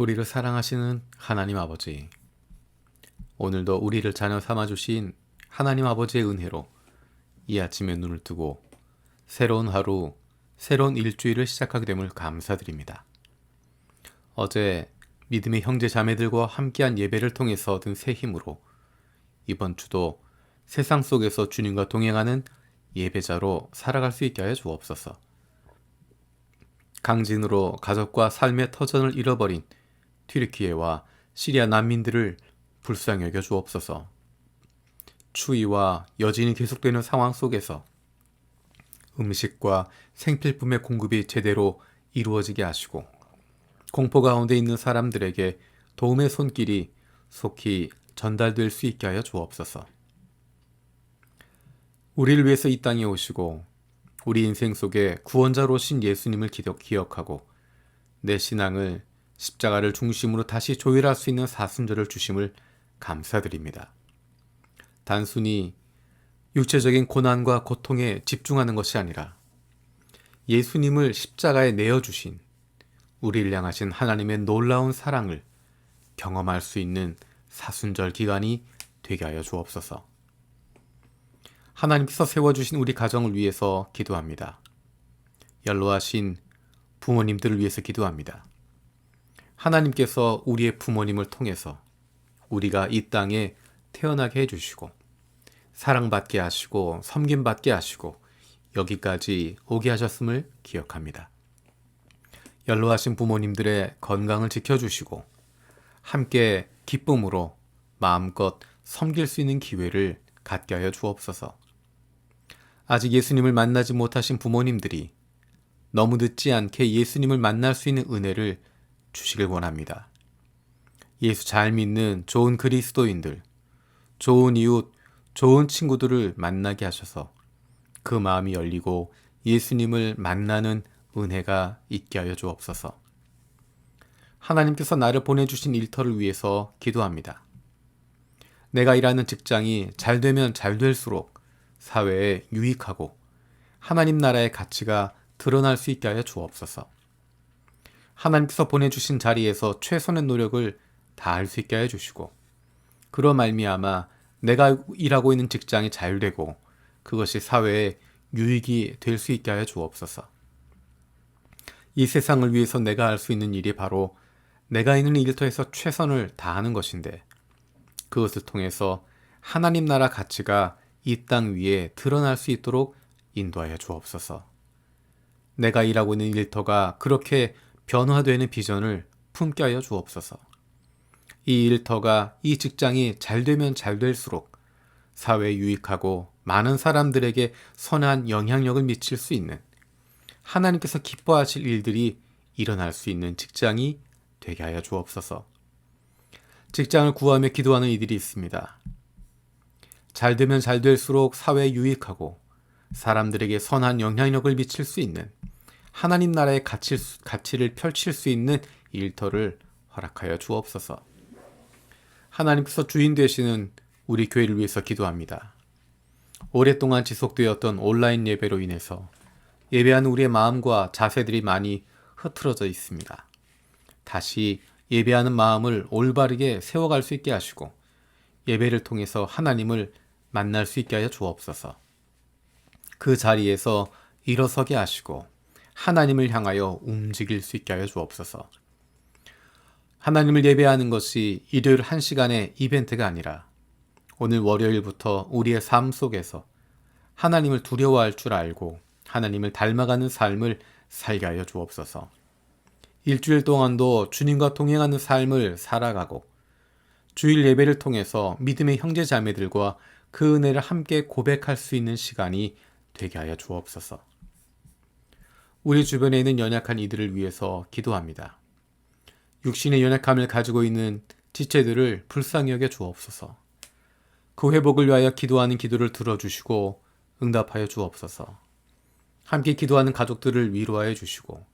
우리를 사랑하시는 하나님 아버지, 오늘도 우리를 자녀 삼아주신 하나님 아버지의 은혜로 이 아침에 눈을 뜨고 새로운 하루, 새로운 일주일을 시작하게 됨을 감사드립니다. 어제 믿음의 형제 자매들과 함께한 예배를 통해서 얻은 새 힘으로 이번 주도 세상 속에서 주님과 동행하는 예배자로 살아갈 수 있게 하여 주옵소서. 강진으로 가족과 삶의 터전을 잃어버린 튀르키예와 시리아 난민들을 불쌍히 여겨 주옵소서. 추위와 여진이 계속되는 상황 속에서 음식과 생필품의 공급이 제대로 이루어지게 하시고 공포 가운데 있는 사람들에게 도움의 손길이 속히 전달될 수 있게 하여 주옵소서. 우리를 위해서 이 땅에 오시고 우리 인생 속에 구원자로 오신 예수님을 기억하고 내 신앙을 십자가를 중심으로 다시 조율할 수 있는 사순절을 주심을 감사드립니다. 단순히 육체적인 고난과 고통에 집중하는 것이 아니라 예수님을 십자가에 내어주신 우리를 향하신 하나님의 놀라운 사랑을 경험할 수 있는 사순절 기간이 되게 하여 주옵소서. 하나님께서 세워주신 우리 가정을 위해서 기도합니다. 연로하신 부모님들을 위해서 기도합니다. 하나님께서 우리의 부모님을 통해서 우리가 이 땅에 태어나게 해주시고 사랑받게 하시고 섬김받게 하시고 여기까지 오게 하셨음을 기억합니다. 연로하신 부모님들의 건강을 지켜주시고 함께 기쁨으로 마음껏 섬길 수 있는 기회를 갖게 하여 주옵소서. 아직 예수님을 만나지 못하신 부모님들이 너무 늦지 않게 예수님을 만날 수 있는 은혜를 주시길 원합니다. 예수 잘 믿는 좋은 그리스도인들, 좋은 이웃, 좋은 친구들을 만나게 하셔서 그 마음이 열리고 예수님을 만나는 은혜가 있게 하여 주옵소서. 하나님께서 나를 보내주신 일터를 위해서 기도합니다. 내가 일하는 직장이 잘 되면 잘 될수록 사회에 유익하고 하나님 나라의 가치가 드러날 수 있게 하여 주옵소서. 하나님께서 보내주신 자리에서 최선의 노력을 다할 수 있게 해주시고 그로 말미암아 내가 일하고 있는 직장이 잘 되고 그것이 사회에 유익이 될 수 있게 하여 주옵소서. 이 세상을 위해서 내가 할 수 있는 일이 바로 내가 있는 일터에서 최선을 다하는 것인데 그것을 통해서 하나님 나라 가치가 이 땅 위에 드러날 수 있도록 인도하여 주옵소서. 내가 일하고 있는 일터가 그렇게 변화되는 비전을 품게 하여 주옵소서. 이 일터가 이 직장이 잘 되면 잘 될수록 사회에 유익하고 많은 사람들에게 선한 영향력을 미칠 수 있는 하나님께서 기뻐하실 일들이 일어날 수 있는 직장이 되게 하여 주옵소서. 직장을 구하며 기도하는 이들이 있습니다. 잘 되면 잘 될수록 사회에 유익하고 사람들에게 선한 영향력을 미칠 수 있는 하나님 나라의 가치를 펼칠 수 있는 일터를 허락하여 주옵소서. 하나님께서 주인 되시는 우리 교회를 위해서 기도합니다. 오랫동안 지속되었던 온라인 예배로 인해서 예배하는 우리의 마음과 자세들이 많이 흐트러져 있습니다. 다시 예배하는 마음을 올바르게 세워갈 수 있게 하시고 예배를 통해서 하나님을 만날 수 있게 하여 주옵소서. 그 자리에서 일어서게 하시고 하나님을 향하여 움직일 수 있게 하여 주옵소서. 하나님을 예배하는 것이 일요일 1시간의 이벤트가 아니라 오늘 월요일부터 우리의 삶 속에서 하나님을 두려워할 줄 알고 하나님을 닮아가는 삶을 살게 하여 주옵소서. 일주일 동안도 주님과 동행하는 삶을 살아가고 주일 예배를 통해서 믿음의 형제 자매들과 그 은혜를 함께 고백할 수 있는 시간이 되게 하여 주옵소서. 우리 주변에 있는 연약한 이들을 위해서 기도합니다. 육신의 연약함을 가지고 있는 지체들을 불쌍히 여겨 주옵소서. 그 회복을 위하여 기도하는 기도를 들어주시고 응답하여 주옵소서. 함께 기도하는 가족들을 위로하여 주시고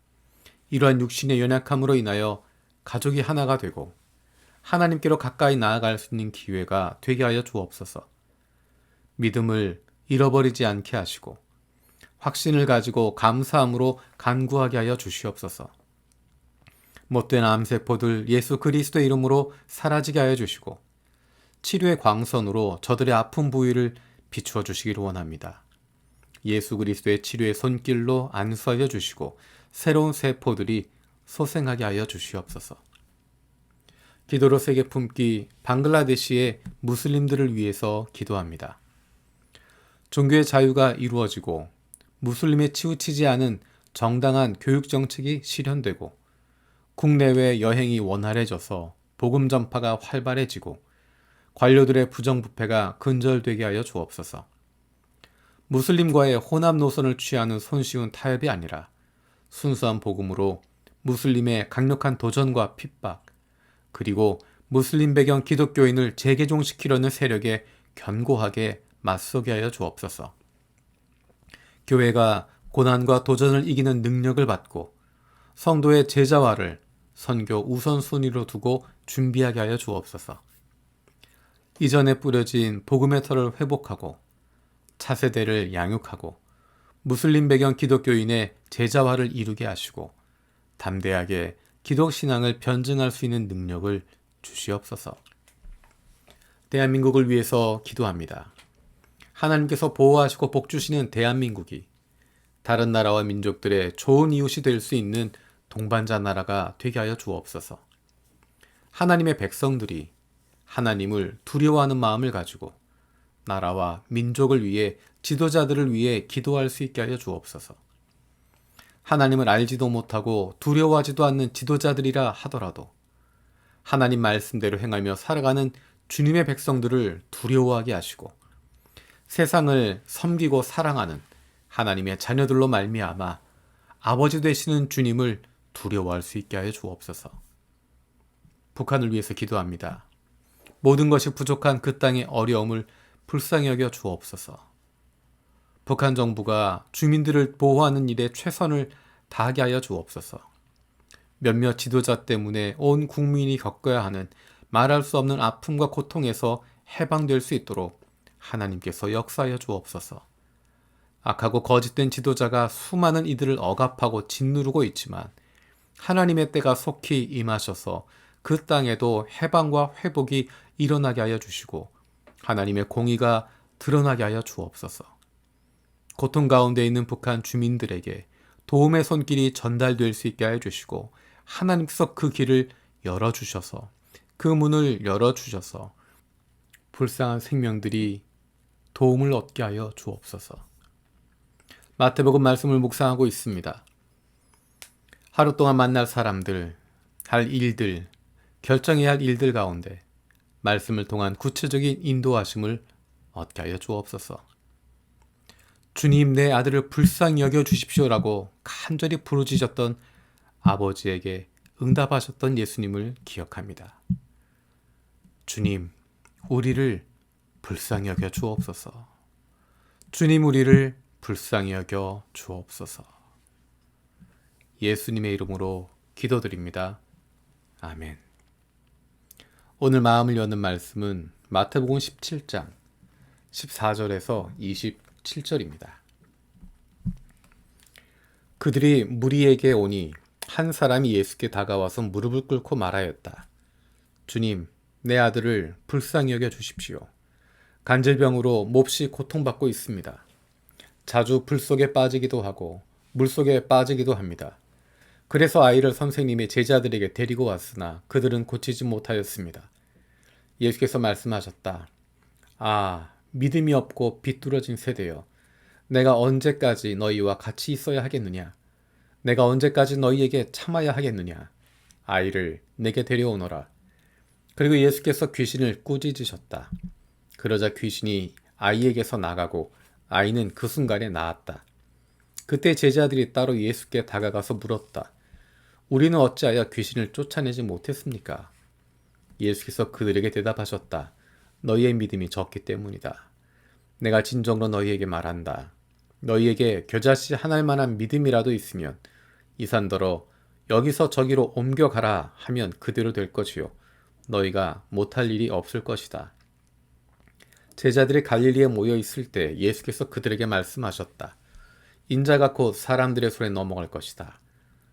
이러한 육신의 연약함으로 인하여 가족이 하나가 되고 하나님께로 가까이 나아갈 수 있는 기회가 되게 하여 주옵소서. 믿음을 잃어버리지 않게 하시고 확신을 가지고 감사함으로 간구하게 하여 주시옵소서. 못된 암세포들 예수 그리스도의 이름으로 사라지게 하여 주시고 치료의 광선으로 저들의 아픈 부위를 비추어 주시기를 원합니다. 예수 그리스도의 치료의 손길로 안수하여 주시고 새로운 세포들이 소생하게 하여 주시옵소서. 기도로 세계 품기 방글라데시의 무슬림들을 위해서 기도합니다. 종교의 자유가 이루어지고 무슬림에 치우치지 않은 정당한 교육 정책이 실현되고 국내외 여행이 원활해져서 복음 전파가 활발해지고 관료들의 부정부패가 근절되게 하여 주옵소서. 무슬림과의 혼합 노선을 취하는 손쉬운 타협이 아니라 순수한 복음으로 무슬림의 강력한 도전과 핍박, 그리고 무슬림 배경 기독교인을 재개종시키려는 세력에 견고하게 맞서게 하여 주옵소서. 교회가 고난과 도전을 이기는 능력을 받고 성도의 제자화를 선교 우선순위로 두고 준비하게 하여 주옵소서. 이전에 뿌려진 복음의 털을 회복하고 차세대를 양육하고 무슬림 배경 기독교인의 제자화를 이루게 하시고 담대하게 기독신앙을 변증할 수 있는 능력을 주시옵소서. 대한민국을 위해서 기도합니다. 하나님께서 보호하시고 복주시는 대한민국이 다른 나라와 민족들의 좋은 이웃이 될 수 있는 동반자 나라가 되게 하여 주옵소서. 하나님의 백성들이 하나님을 두려워하는 마음을 가지고 나라와 민족을 위해 지도자들을 위해 기도할 수 있게 하여 주옵소서. 하나님을 알지도 못하고 두려워하지도 않는 지도자들이라 하더라도 하나님 말씀대로 행하며 살아가는 주님의 백성들을 두려워하게 하시고 세상을 섬기고 사랑하는 하나님의 자녀들로 말미암아 아버지 되시는 주님을 두려워할 수 있게 하여 주옵소서. 북한을 위해서 기도합니다. 모든 것이 부족한 그 땅의 어려움을 불쌍히 여겨 주옵소서. 북한 정부가 주민들을 보호하는 일에 최선을 다하게 하여 주옵소서. 몇몇 지도자 때문에 온 국민이 겪어야 하는 말할 수 없는 아픔과 고통에서 해방될 수 있도록 하나님께서 역사하여 주옵소서. 악하고 거짓된 지도자가 수많은 이들을 억압하고 짓누르고 있지만 하나님의 때가 속히 임하셔서 그 땅에도 해방과 회복이 일어나게 하여 주시고 하나님의 공의가 드러나게 하여 주옵소서. 고통 가운데 있는 북한 주민들에게 도움의 손길이 전달될 수 있게 하여 주시고 하나님께서 그 길을 열어주셔서 그 문을 열어주셔서 불쌍한 생명들이 도움을 얻게 하여 주옵소서. 마태복음 말씀을 묵상하고 있습니다. 하루 동안 만날 사람들, 할 일들, 결정해야 할 일들 가운데 말씀을 통한 구체적인 인도하심을 얻게 하여 주옵소서. 주님, 내 아들을 불쌍히 여겨 주십시오라고 간절히 부르짖었던 아버지에게 응답하셨던 예수님을 기억합니다. 주님, 우리를 불쌍히 여겨 주옵소서. 주님, 우리를 불쌍히 여겨 주옵소서. 예수님의 이름으로 기도드립니다. 아멘. 오늘 마음을 여는 말씀은 마태복음 17장 14절에서 27절입니다. 그들이 무리에게 오니 한 사람이 예수께 다가와서 무릎을 꿇고 말하였다. 주님, 내 아들을 불쌍히 여겨 주십시오. 간질병으로 몹시 고통받고 있습니다. 자주 불 속에 빠지기도 하고 물 속에 빠지기도 합니다. 그래서 아이를 선생님의 제자들에게 데리고 왔으나 그들은 고치지 못하였습니다. 예수께서 말씀하셨다. 아, 믿음이 없고 비뚤어진 세대여. 내가 언제까지 너희와 같이 있어야 하겠느냐? 내가 언제까지 너희에게 참아야 하겠느냐? 아이를 내게 데려오너라. 그리고 예수께서 귀신을 꾸짖으셨다. 그러자 귀신이 아이에게서 나가고 아이는 그 순간에 나았다. 그때 제자들이 따로 예수께 다가가서 물었다. 우리는 어찌하여 귀신을 쫓아내지 못했습니까? 예수께서 그들에게 대답하셨다. 너희의 믿음이 적기 때문이다. 내가 진정으로 너희에게 말한다. 너희에게 겨자씨 하나일 만한 믿음이라도 있으면 이 산더러 여기서 저기로 옮겨가라 하면 그대로 될 것이요. 너희가 못할 일이 없을 것이다. 제자들이 갈릴리에 모여 있을 때 예수께서 그들에게 말씀하셨다. 인자가 곧 사람들의 손에 넘어갈 것이다.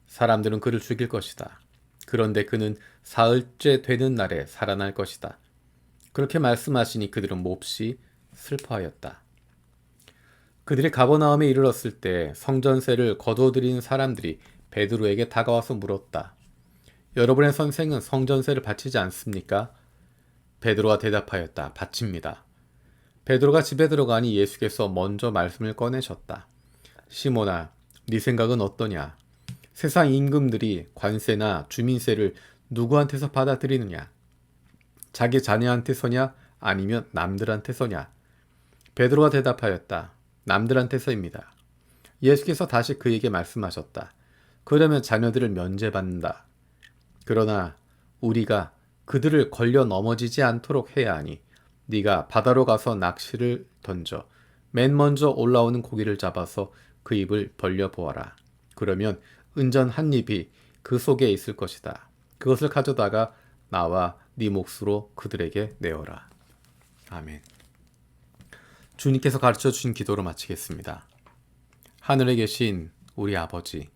사람들은 그를 죽일 것이다. 그런데 그는 사흘째 되는 날에 살아날 것이다. 그렇게 말씀하시니 그들은 몹시 슬퍼하였다. 그들이 가버나움에 이르렀을 때 성전세를 거둬들인 사람들이 베드로에게 다가와서 물었다. 여러분의 선생은 성전세를 바치지 않습니까? 베드로가 대답하였다. 바칩니다. 베드로가 집에 들어가니 예수께서 먼저 말씀을 꺼내셨다. 시몬아, 네 생각은 어떠냐? 세상 임금들이 관세나 주민세를 누구한테서 받아들이느냐? 자기 자녀한테서냐? 아니면 남들한테서냐? 베드로가 대답하였다. 남들한테서입니다. 예수께서 다시 그에게 말씀하셨다. 그러면 자녀들을 면제받는다. 그러나 우리가 그들을 걸려 넘어지지 않도록 해야 하니 네가 바다로 가서 낚시를 던져 맨 먼저 올라오는 고기를 잡아서 그 입을 벌려 보아라. 그러면 은전 한 입이 그 속에 있을 것이다. 그것을 가져다가 나와 네 몫으로 그들에게 내어라. 아멘. 주님께서 가르쳐 주신 기도로 마치겠습니다. 하늘에 계신 우리 아버지,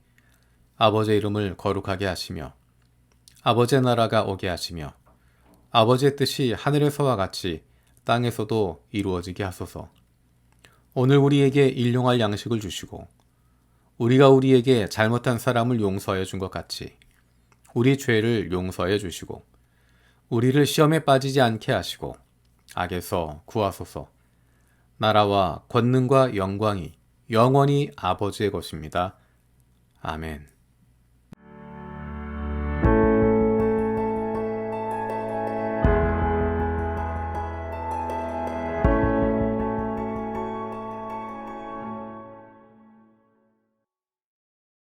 아버지의 이름을 거룩하게 하시며 아버지의 나라가 오게 하시며 아버지의 뜻이 하늘에서와 같이 땅에서도 이루어지게 하소서. 오늘 우리에게 일용할 양식을 주시고 우리가 우리에게 잘못한 사람을 용서해 준 것 같이 우리 죄를 용서해 주시고 우리를 시험에 빠지지 않게 하시고 악에서 구하소서. 나라와 권능과 영광이 영원히 아버지의 것입니다. 아멘.